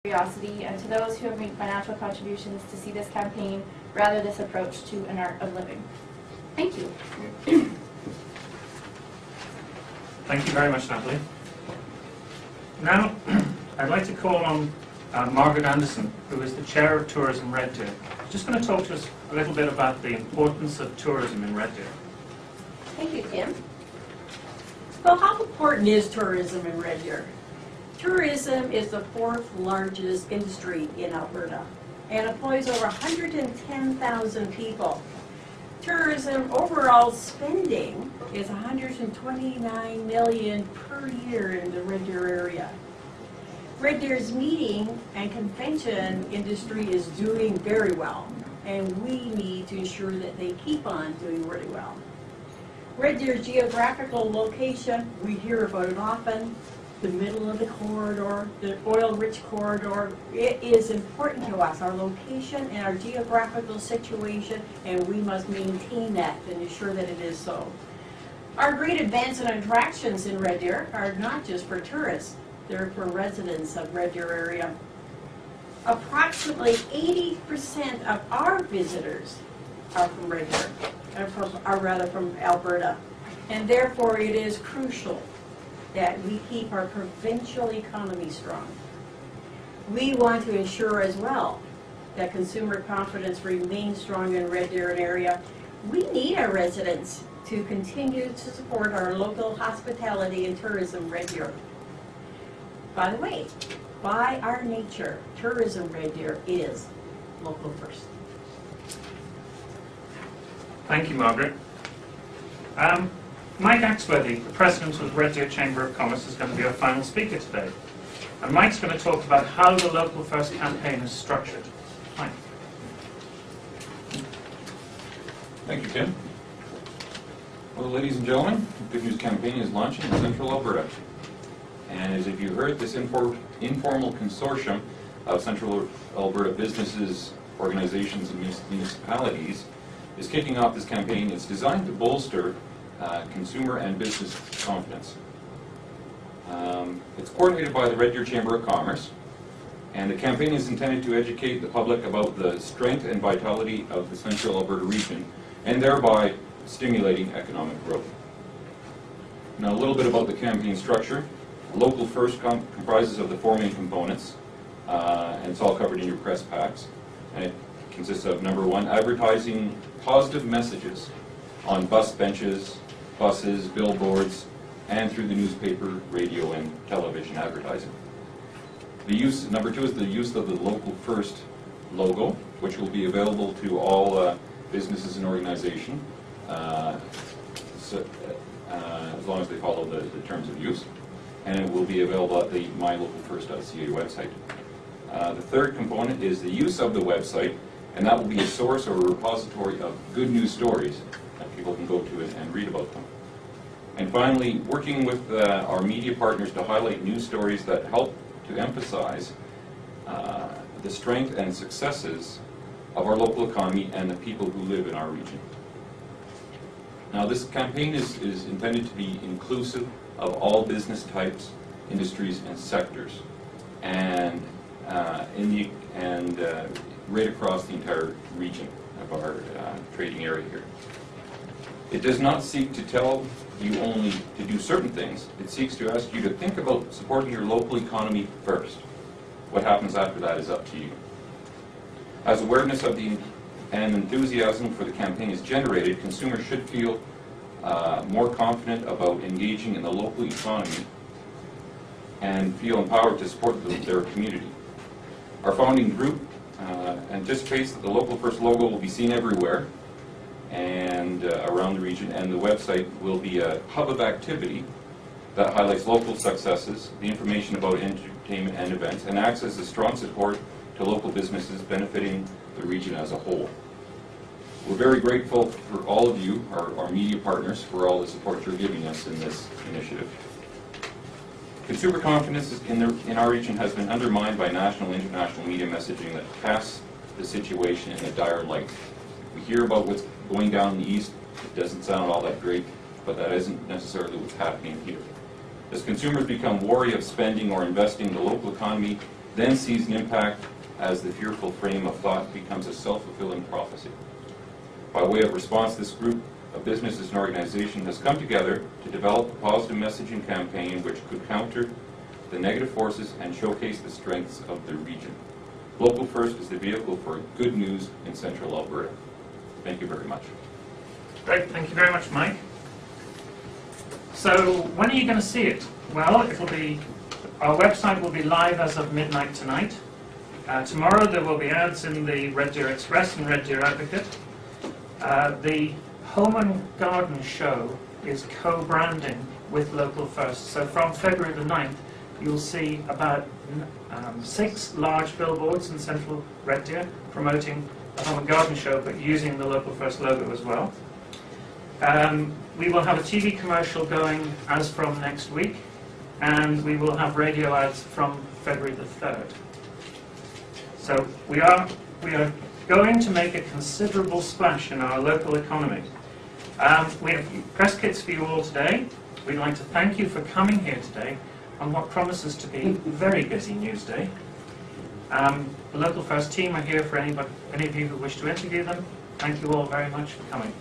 curiosity, and to those who have made financial contributions to see this campaign rather this approach to an art of living. Thank you. Thank you very much, Natalie. Now, I'd like to call on Margaret Anderson, who is the Chair of Tourism Red Deer. Just going to talk to us a little bit about the importance of tourism in Red Deer. Thank you, Tim. Well, how important is tourism in Red Deer? Tourism is the fourth largest industry in Alberta and employs over 110,000 people. Tourism overall spending is $129 million per year in the Red Deer area. Red Deer's meeting and convention industry is doing very well, and we need to ensure that they keep on doing really well. Red Deer's geographical location, we hear about it often, the middle of the corridor, the oil-rich corridor. It is important to us, our location and our geographical situation, and we must maintain that and ensure that it is so. Our great events and attractions in Red Deer are not just for tourists, they're for residents of Red Deer area. Approximately 80% of our visitors are from Red Deer, from Alberta, and therefore it is crucial that we keep our provincial economy strong. We want to ensure as well that consumer confidence remains strong in Red Deer area. We need our residents to continue to support our local hospitality and tourism Red Deer. By the way, by our nature, tourism Red Deer is local first. Thank you, Margaret. Mike Axworthy, the President of the Red Deer Chamber of Commerce, is going to be our final speaker today. And Mike's going to talk about how the Local First campaign is structured. Mike. Thank you, Tim. Well, ladies and gentlemen, the Good News Campaign is launching in Central Alberta. And as if you heard, this informal consortium of Central Alberta businesses, organizations, and municipalities is kicking off this campaign. It's designed to bolster consumer and business confidence. It's coordinated by the Red Deer Chamber of Commerce, and the campaign is intended to educate the public about the strength and vitality of the Central Alberta region, and thereby stimulating economic growth. Now, a little bit about the campaign structure. Local First comprises of the four main components, and it's all covered in your press packs. And it consists of, number one, advertising positive messages on bus benches, buses, billboards, and through the newspaper, radio, and television advertising. Number two is the use of the Local First logo, which will be available to all businesses and organizations, as long as they follow the terms of use. And it will be available at the mylocalfirst.ca website. The third component is the use of the website, and that will be a source or a repository of good news stories that people can go to and read about them. And finally, working with our media partners to highlight news stories that help to emphasize the strength and successes of our local economy and the people who live in our region. Now, this campaign is intended to be inclusive of all business types, industries, and sectors, and right across the entire region of our trading area here. It does not seek to tell you only to do certain things. It seeks to ask you to think about supporting your local economy first. What happens after that is up to you. As awareness of and enthusiasm for the campaign is generated, consumers should feel more confident about engaging in the local economy and feel empowered to support their community. Our founding group anticipates that the Local First logo will be seen everywhere and around the region, and the website will be a hub of activity that highlights local successes, the information about entertainment and events, and acts as a strong support to local businesses benefiting the region as a whole. We're very grateful for all of you, our media partners, for all the support you're giving us in this initiative. Consumer confidence in our region has been undermined by national and international media messaging that casts the situation in a dire light. We hear about what's going down in the east. It doesn't sound all that great, but that isn't necessarily what's happening here. As consumers become wary of spending or investing in the local economy, then sees an impact as the fearful frame of thought becomes a self-fulfilling prophecy. By way of response, this group of businesses and organizations has come together to develop a positive messaging campaign which could counter the negative forces and showcase the strengths of the region. Local First is the vehicle for good news in Central Alberta. Thank you very much. Great, thank you very much, Mike. So, when are you going to see it? Well, our website will be live as of midnight tonight. Tomorrow there will be ads in the Red Deer Express and Red Deer Advocate. The Home and Garden Show is co-branding with Local First. So from February the 9th, you'll see about 6 large billboards in central Red Deer promoting the Home and Garden Show, but using the Local First logo as well. We will have a TV commercial going as from next week, and we will have radio ads from February the 3rd. So we are going to make a considerable splash in our local economy. We have press kits for you all today. We'd like to thank you for coming here today on what promises to be a very busy news day. The Local First team are here for any of you who wish to interview them. Thank you all very much for coming.